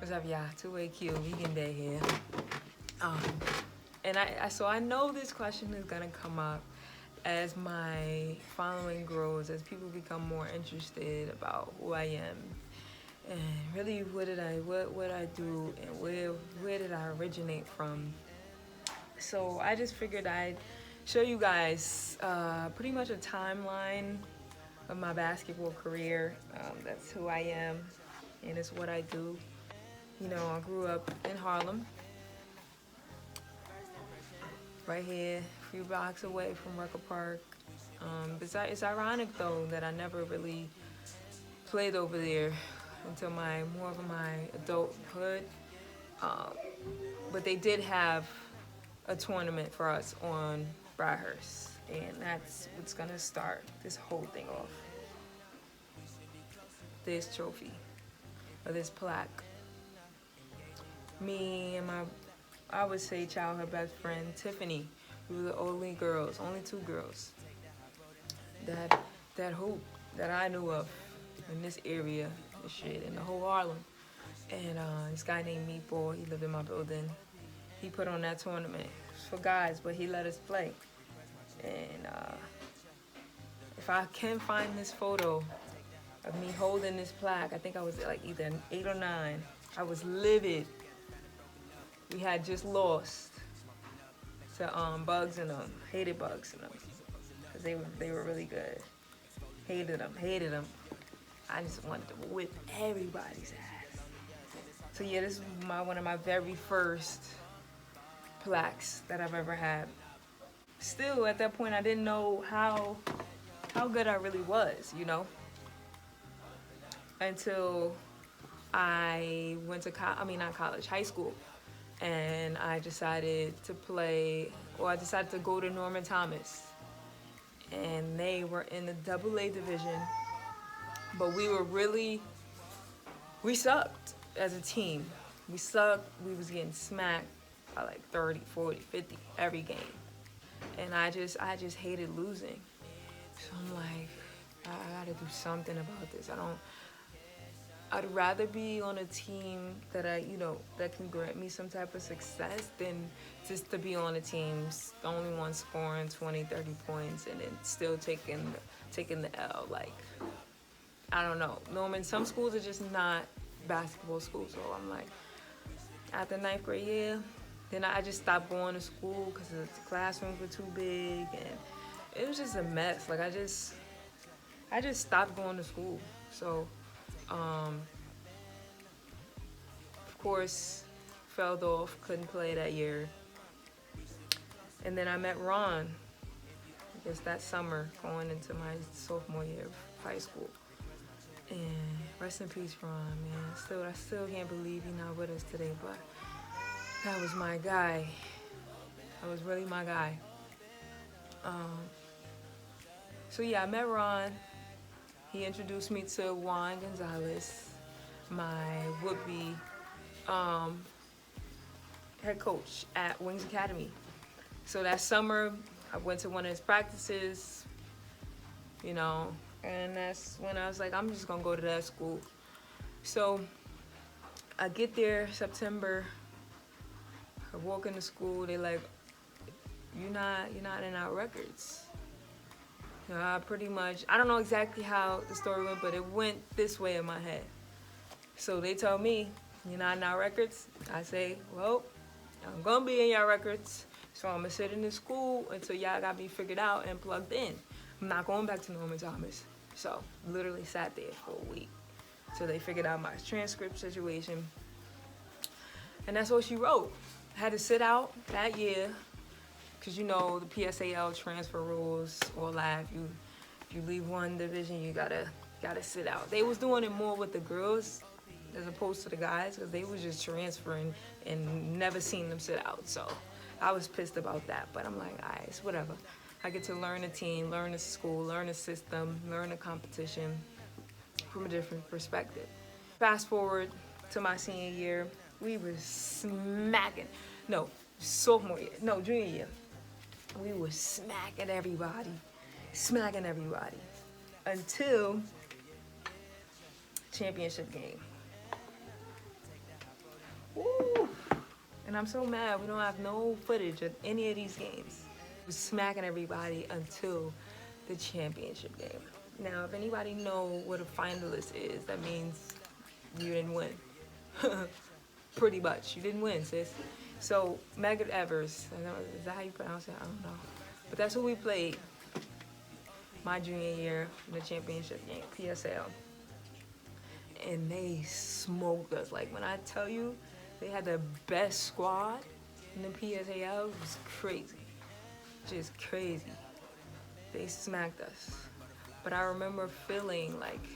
What's up, y'all? 2AQ, vegan day here. And so I know this question is gonna come up as my following grows, as people become more interested about who I am and really what I do and where did I originate from. So I just figured I'd show you guys pretty much a timeline of my basketball career. That's who I am and it's what I do. You know, I grew up in Harlem, right here, a few blocks away from Rucker Park. It's ironic though that I never really played over there until more of my adulthood. But they did have a tournament for us on Bradhurst, and that's what's gonna start this whole thing off. This trophy, or this plaque. Me and I would say childhood best friend, Tiffany. We were the only two girls that hoop that I knew of in this area, in the whole Harlem. And this guy named Meatball, he lived in my building. He put on that tournament. It was for guys, but he let us play. And if I can find this photo of me holding this plaque, I think I was like either 8 or 9. I was livid. We had just lost to Bugs and them. Hated Bugs and them. Because they were really good. Hated them. I just wanted to whip everybody's ass. So yeah, this is one of my very first plaques that I've ever had. Still, at that point, I didn't know how good I really was, you know? Until I went to high school. And I decided to go to Norman Thomas. And they were in the AA division. But we sucked as a team. We sucked, we was getting smacked by like 30, 40, 50 every game. And I just hated losing. So I'm like, I gotta do something about this. I'd rather be on a team that that can grant me some type of success than just to be on a team, the only one scoring 20, 30 points and then still taking the L. Like, I don't know. Norman, some schools are just not basketball schools. So I'm like, after 9th grade year, then I just stopped going to school because the classrooms were too big and it was just a mess. Like I just stopped going to school. So of course, fell off, couldn't play that year. And then I met Ron, I guess that summer, going into my sophomore year of high school. And rest in peace, Ron, man. I still can't believe he's not with us today, but that was my guy. That was really my guy. So yeah, I met Ron. He introduced me to Juan Gonzalez, my would-be head coach at Wings Academy. So that summer, I went to one of his practices, and that's when I was like, I'm just gonna go to that school. So I get there September, I walk into school, they like, you're not in our records. I don't know exactly how the story went, but it went this way in my head. So they tell me, you're not in our records. I say, well, I'm gonna be in your records. So I'm gonna sit in this school until y'all got me figured out and plugged in. I'm not going back to Norman Thomas. So literally sat there for a week till they figured out my transcript situation. And that's what she wrote. I had to sit out that year. Because the PSAL transfer rules, all that. If you leave one division, you gotta sit out. They was doing it more with the girls as opposed to the guys, because they was just transferring and never seen them sit out. So I was pissed about that, but I'm like, alright, it's whatever. I get to learn the team, learn the school, learn the system, learn the competition from a different perspective. Fast forward to my senior year, we were smacking. No, junior year. We were smacking everybody until championship game. And I'm so mad we don't have no footage of any of these games. We was smacking everybody until the championship game. Now, if anybody know what a finalist is, that means you didn't win. Pretty much, you didn't win, sis. So, Megan Evers, is that how you pronounce it? I don't know. But that's who we played my junior year in the championship game, PSL. And they smoked us. Like, when I tell you, they had the best squad in the PSAL. It was crazy. Just crazy. They smacked us. But I remember feeling like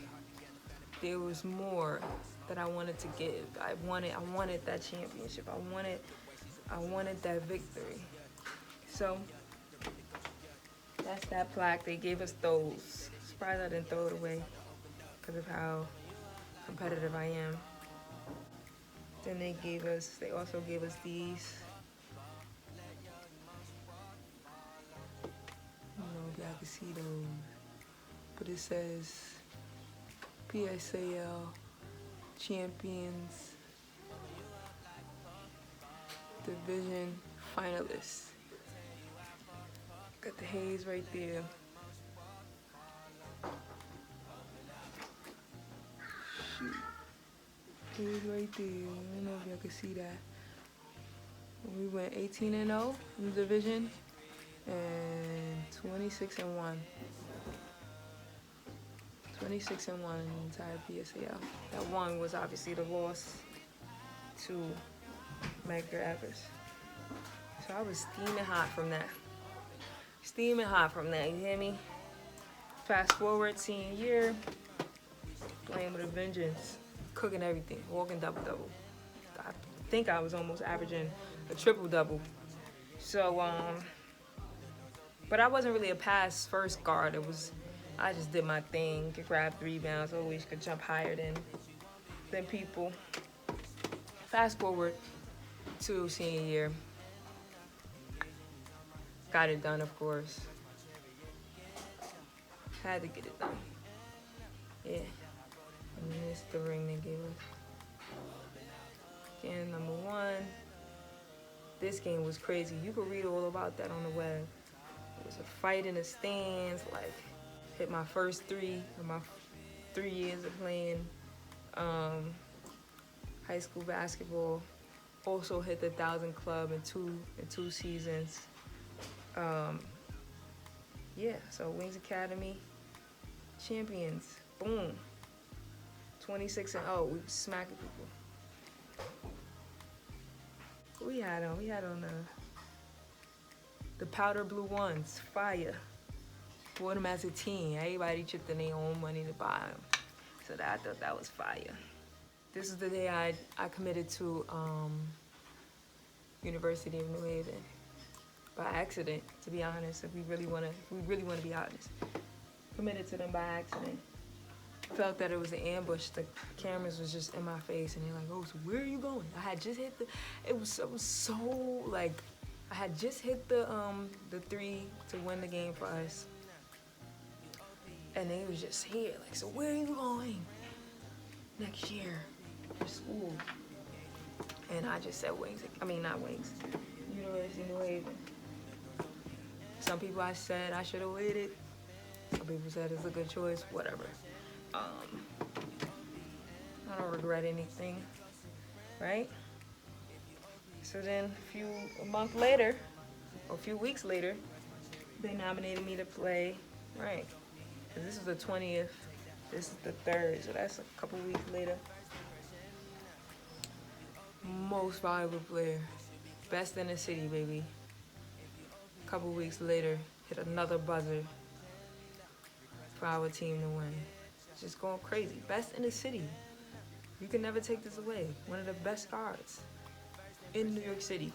there was more that I wanted to give. I wanted that championship. I wanted that victory. So that's that plaque. They gave us those. Surprised I didn't throw it away because of how competitive I am. Then they also gave us these. I don't know if y'all can see those, but it says PSAL Champions Division Finalists. Got the Hayes right there. Shoot. Hayes right there. I don't know if y'all can see that. We went 18-0 in the division and 26-1. 26-1 in the entire PSAL. That one was obviously the loss to Medgar Evers. So I was steaming hot from that. You hear me? Fast forward, senior year, playing with a vengeance, cooking everything, walking double-double. I think I was almost averaging a triple-double. So, but I wasn't really a pass first guard. I just did my thing, could grab 3 rebounds, always could jump higher than people. Fast forward to senior year. Got it done, of course. Had to get it done. Yeah. And this is the ring they gave us. Again, number 1. This game was crazy. You could read all about that on the web. It was a fight in the stands, like hit my first 3 of my 3 years of playing high school basketball. Also hit the 1,000 club in two seasons. Yeah, so Wings Academy champions. Boom. 26-0. We were smacking people. We had on the powder blue ones. Fire. Bought them as a team. Everybody chipped in their own money to buy them. So I thought that was fire. This is the day I committed to University of New Haven. By accident, to be honest, if we really want to be honest. Committed to them by accident. Felt that it was an ambush. The cameras was just in my face, and they're like, "Oh, so where are you going?" I had just hit it was so like, I had just hit the 3 to win the game for us, and they was just here, like, "So where are you going next year for school?" And I just said Wings. I mean, not Wings. University of New Haven. Some people I said I should have waited. Some people said it's a good choice. Whatever. I don't regret anything, right? So then a month later, or a few weeks later, they nominated me to play, right? This is the 20th, this is the 3rd, so that's a couple weeks later. Most valuable player, best in the city, baby. A couple weeks later, hit another buzzer for our team to win. Just going crazy. Best in the city. You can never take this away. One of the best guards in New York City.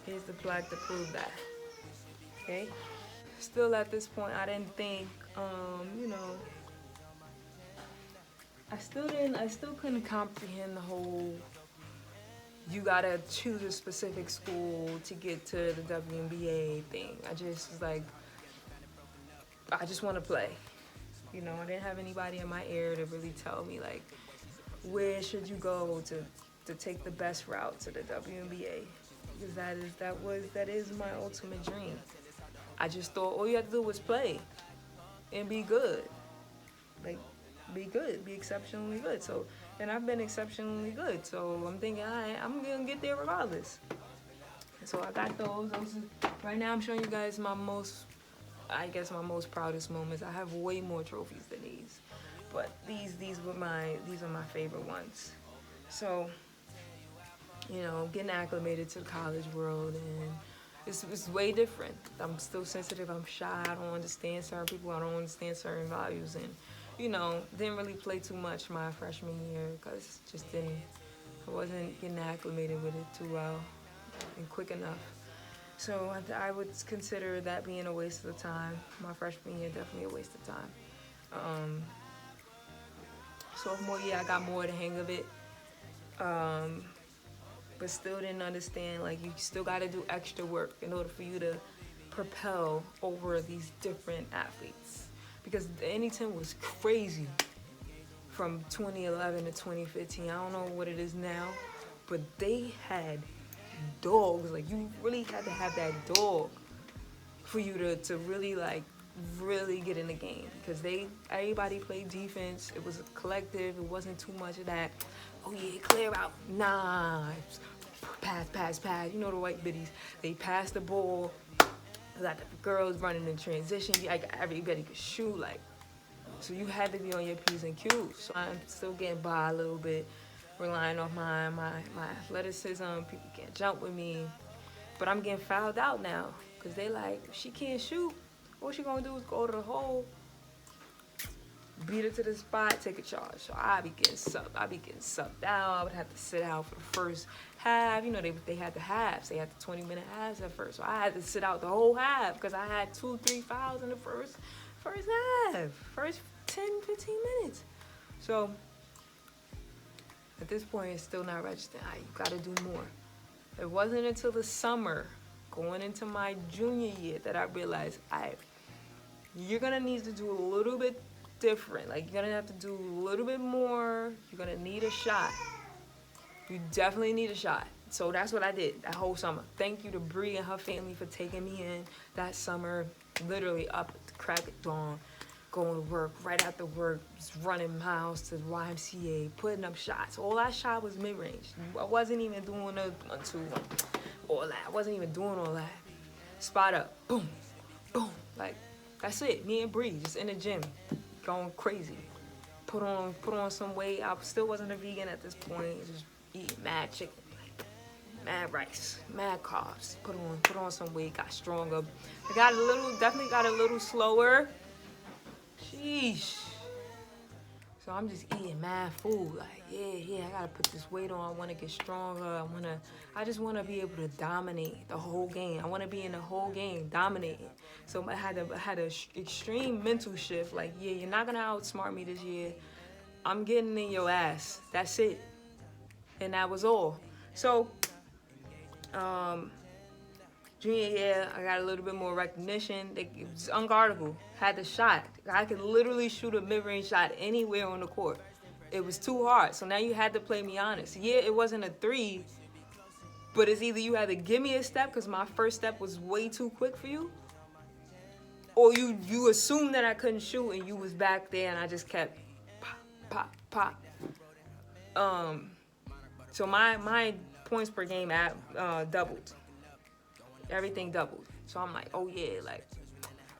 Here's the plaque to prove that. Okay? Still at this point, I didn't think, I still couldn't comprehend the whole, you gotta choose a specific school to get to the WNBA thing. I just was like, I just want to play. You know, I didn't have anybody in my ear to really tell me, like, where should you go to take the best route to the WNBA, because that is my ultimate dream. I just thought all you had to do was play and be good. Like, be good, be exceptionally good. So, and I've been exceptionally good. So I'm thinking, all right, I'm gonna get there regardless. So I got those. Right now I'm showing you guys my most proudest moments. I have way more trophies than these, but these are my favorite ones. So, you know, getting acclimated to the college world, and it's way different. I'm still sensitive. I'm shy. I don't understand certain people. I don't understand certain values, and you know, didn't really play too much my freshman year because I wasn't getting acclimated with it too well and quick enough. So I would consider that being a waste of time. My freshman year, definitely a waste of time. Sophomore year, I got more the hang of it. But still didn't understand, like, you still got to do extra work in order for you to propel over these different athletes. Because the NE10 was crazy from 2011 to 2015. I don't know what it is now, but they had dogs. Like, you really had to have that dog for you to really, like, really get in the game. Because everybody played defense. It was a collective. It wasn't too much of that, oh yeah, clear out, knives, pass. You know the white biddies. They pass the ball. Got the girls running in transition. Like, everybody could shoot. Like, so you had to be on your P's and Q's. So I'm still getting by a little bit, relying off my athleticism. People can't jump with me, but I'm getting fouled out now because they like, she can't shoot. All she gonna do is go to the hole, beat her to the spot, take a charge. So I be getting subbed out. I would have to sit out for the first half. You know, they had the halves. They had the 20-minute halves at first. So I had to sit out the whole half because I had 2-3 fouls in the first half. First 10, 15 minutes. So at this point, it's still not registering. You gotta do more. It wasn't until the summer, going into my junior year, that I realized, you're gonna need to do a little bit different. Like, you're gonna have to do a little bit more. You're gonna need a shot. You definitely need a shot. So that's what I did that whole summer. Thank you to Bree and her family for taking me in that summer. Literally up at the crack of dawn, going to work, right after work, just running miles to the YMCA, putting up shots. All I shot was mid-range. I wasn't even doing the 1-2, all that. I wasn't even doing all that. Spot up, boom, boom. Like, that's it. Me and Bree just in the gym, going crazy. Put on some weight. I still wasn't a vegan at this point. Just eating mad chicken, like, mad rice, mad carbs. Put on some weight. Got stronger. I definitely got a little slower. Sheesh. So I'm just eating mad food. Like, yeah, I gotta put this weight on. I wanna get stronger. I just wanna be able to dominate the whole game. I wanna be in the whole game, dominating. So I had an extreme mental shift. Like, yeah, you're not gonna outsmart me this year. I'm getting in your ass. That's it. And that was all. So, junior year, I got a little bit more recognition. It was unguardable. Had the shot. I could literally shoot a mid-range shot anywhere on the court. It was too hard. So now you had to play me honest. Yeah, it wasn't a 3, but it's either you had to give me a step because my first step was way too quick for you, or you assumed that I couldn't shoot and you was back there and I just kept pop. So my points per game doubled. Everything doubled. So I'm like, oh yeah, like,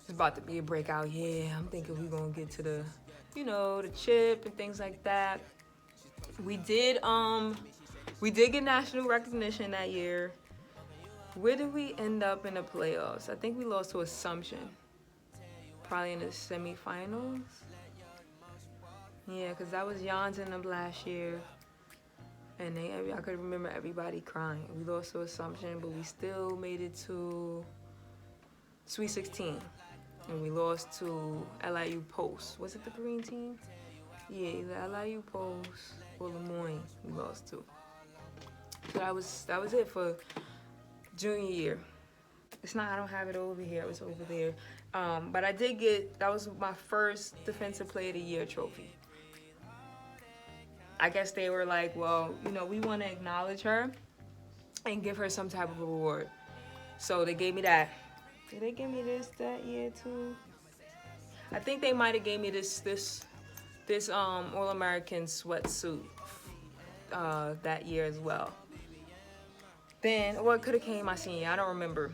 it's about to be a breakout. Yeah, I'm thinking we're gonna get to the, the chip and things like that. We did get national recognition that year. Where did we end up in the playoffs? I think we lost to Assumption. Probably in the semifinals. Yeah, because that was Jan's in them last year. And I could remember everybody crying. We lost to Assumption, but we still made it to Sweet 16. And we lost to LIU Post. Was it the green team? Yeah, either LIU Post or Lemoyne we lost to. So that was it for junior year. I don't have it over here. It was over there. But I did that was my first Defensive Player of the Year trophy. I guess they were like, well, you know, we want to acknowledge her and give her some type of reward. So they gave me that. Did they give me this that year too? I think they might have gave me this All-American sweatsuit that year as well. Then, or it could have came my senior year, I don't remember.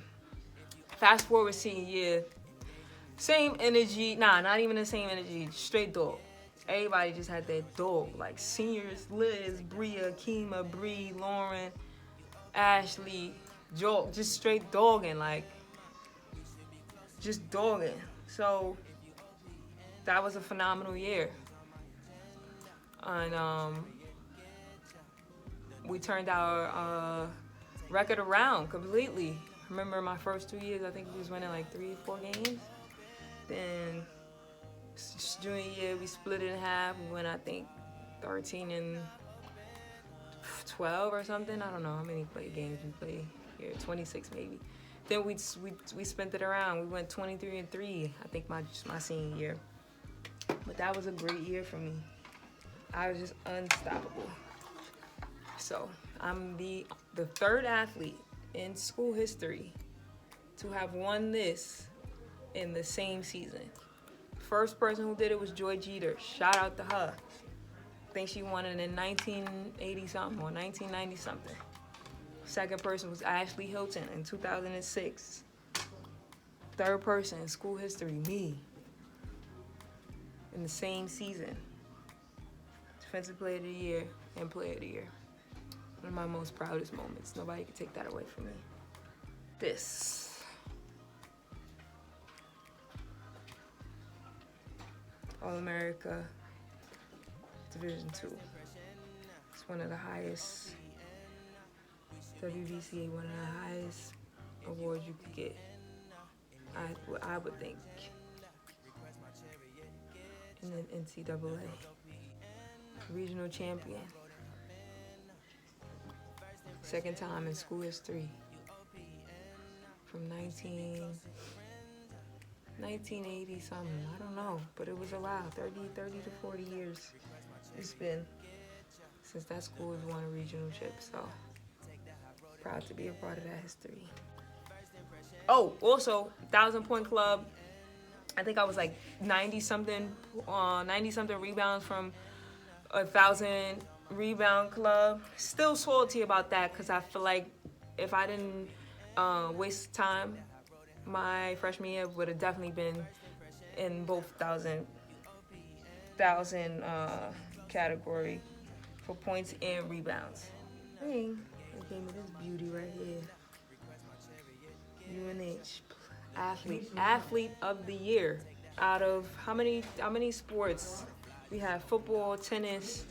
Fast forward senior year, same energy, nah, not even the same energy, straight dog. Everybody just had that dog, like seniors, Liz, Bria, Kima, Bree, Lauren, Ashley, Joel, just straight dogging, like, just dogging. So, that was a phenomenal year. And we turned our record around completely. Remember my first 2 years, I think we was winning like 3 or 4 games. Then junior year, we split it in half. We went, I think, 13 and 12 or something. I don't know how many games we played here, 26 maybe. Then we spent it around. We went 23 and 3. I think my senior year. But that was a great year for me. I was just unstoppable. So I'm the third athlete in school history to have won this in the same season. First person who did it was Joy Jeter. Shout out to her. I think she won it in 1980 something or 1990 something. Second person was Ashley Hilton in 2006. Third person in school history, me. In the same season. Defensive Player of the Year and Player of the Year. One of my most proudest moments. Nobody can take that away from me. This. All-America Division II. It's one of the highest, WBCA, one of the highest awards you could get. I would think. In the NCAA. Regional champion. Second time in school history. From 1980 something, I don't know, but it was a while, 30 to 40 years it's been since that school has won a regional chip, so proud to be a part of that history. Oh, also, 1,000-point club, I think I was like 90 something rebounds from 1,000 rebound club. Still salty about that because I feel like if I didn't waste time, my freshman year would have definitely been in both 1,000 category for points and rebounds. They gave me this beauty right here. UNH athlete of the year. Out of how many sports? We have football, tennis,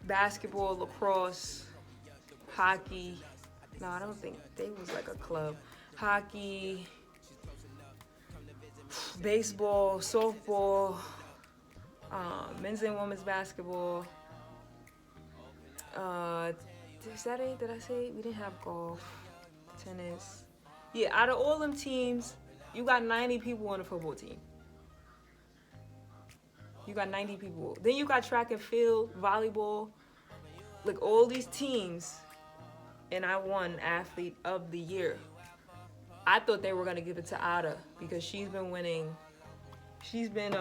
basketball, lacrosse, hockey. No, I don't think they was like a club. Hockey, baseball, softball, men's and women's basketball. Is that it? Did I say it? We didn't have golf, tennis. Yeah, out of all them teams, you got 90 people on the football team. You got 90 people. Then you got track and field, volleyball, like all these teams. And I won Athlete of the Year. I thought they were gonna give it to Ada because she's been winning. She's been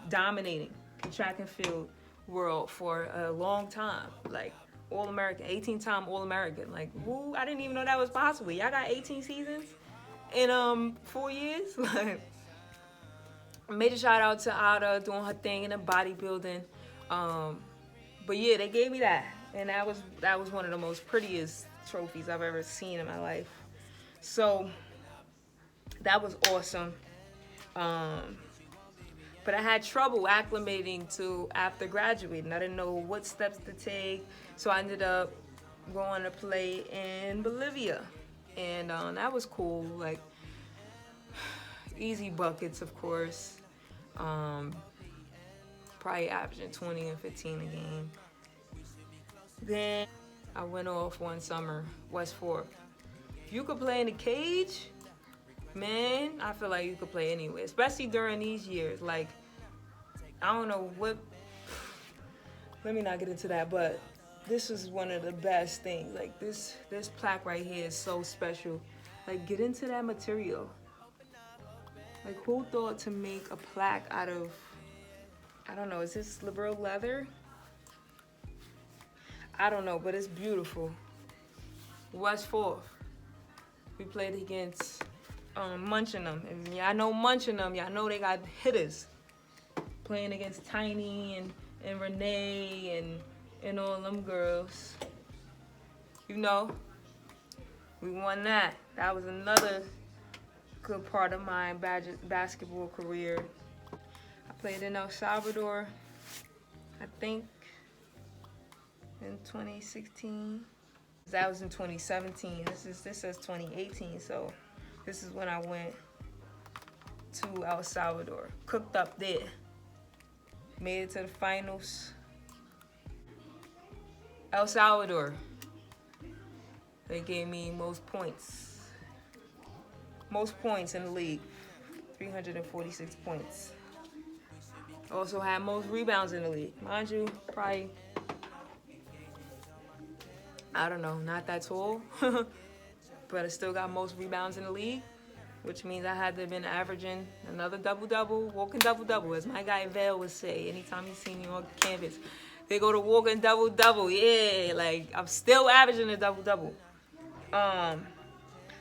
dominating the track and field world for a long time. Like All-American, 18-time All-American. Like, woo! I didn't even know that was possible. Y'all got 18 seasons in 4 years. Like, major shout out to Ada doing her thing in the bodybuilding. But yeah, they gave me that, and that was one of the most prettiest trophies I've ever seen in my life. So that was awesome. But I had trouble acclimating to after graduating. I didn't know what steps to take, so I ended up going to play in Bolivia, and that was cool. Like easy buckets, of course. Probably averaging 20 and 15 a game. Then I went off one summer, West Fork. If you could play in the cage, man, I feel like you could play anywhere, especially during these years. Like, I don't know what, let me not get into that, but this is one of the best things. Like this plaque right here is so special. Like, get into that material. Like, who thought to make a plaque out of, I don't know, is this liberal leather? I don't know, but it's beautiful. West 4th. We played against Munchingham. And y'all know Munchingham, y'all know they got hitters. Playing against Tiny and Renee and all them girls. You know, we won that. That was another good part of my basketball career. I played in El Salvador, I think, in 2016. That was in 2017. This says 2018, so this is when I went to El Salvador. Cooked up there. Made it to the finals. El Salvador. They gave me most points. Most points in the league. 346 points. Also had most rebounds in the league. Mind you, probably, I don't know, not that tall. But I still got most rebounds in the league, which means I had to have been averaging another double-double, walking double-double, as my guy Vale would say anytime he seen me on campus. They go to walking double-double, yeah, like I'm still averaging a double-double.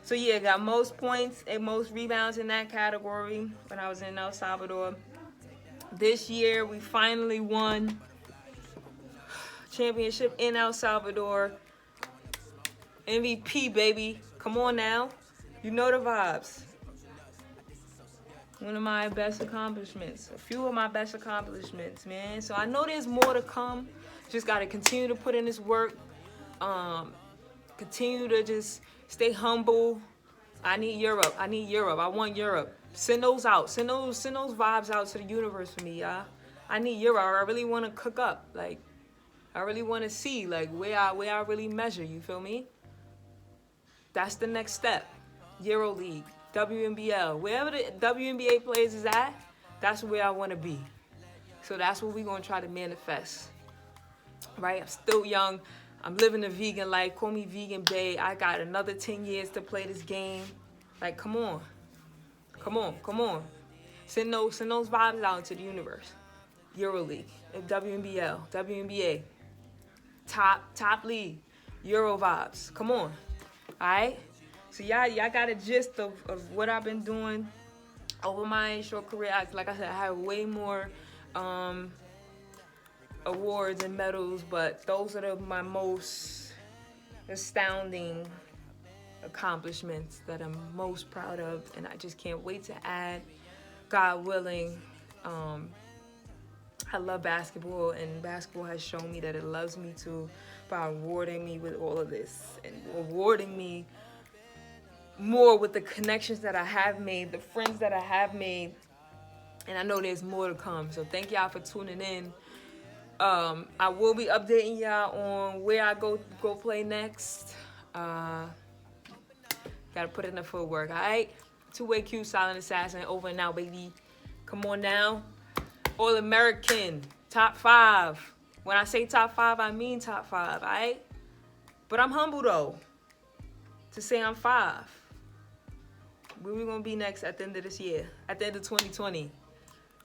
So yeah, got most points and most rebounds in that category when I was in El Salvador. This year, we finally won championship in El Salvador. MVP, baby. Come on now. You know the vibes. One of my best accomplishments. A few of my best accomplishments, man. So I know there's more to come. Just got to continue to put in this work. Continue to just stay humble. I need Europe. I need Europe. I want Europe. Send those out. Send those vibes out to the universe for me, y'all. I need Europe. I really want to cook up. Like, I really want to see like where I really measure. You feel me? That's the next step. Euro League, WNBL, wherever the WNBA players is at, that's where I want to be. So that's what we're going to try to manifest. Right? I'm still young. I'm living a vegan life. Call me Vegan Bae. I got another 10 years to play this game. Like, come on. Come on. Come on. Send those vibes out to the universe. Euro League, WNBL, WNBA. Top league. Euro vibes. Come on. All right? So y'all got a gist of what I've been doing over my short career. Like I said, I have way more awards and medals, but those are my most astounding accomplishments that I'm most proud of, and I just can't wait to add, God willing. I love basketball, and basketball has shown me that it loves me too by rewarding me with all of this and rewarding me more with the connections that I have made, the friends that I have made, and I know there's more to come. So thank y'all for tuning in. I will be updating y'all on where I go play next. Gotta put in the footwork, all right? Two-way Q, Silent Assassin, over and out, baby. Come on now. All-American, top 5. When I say top 5, I mean top 5, all right? But I'm humble, though, to say I'm 5. Where we gonna be next at the end of this year? At the end of 2020?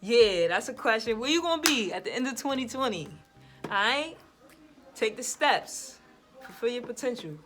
Yeah, that's a question. Where you gonna be at the end of 2020? All right? Take the steps. Fulfill your potential.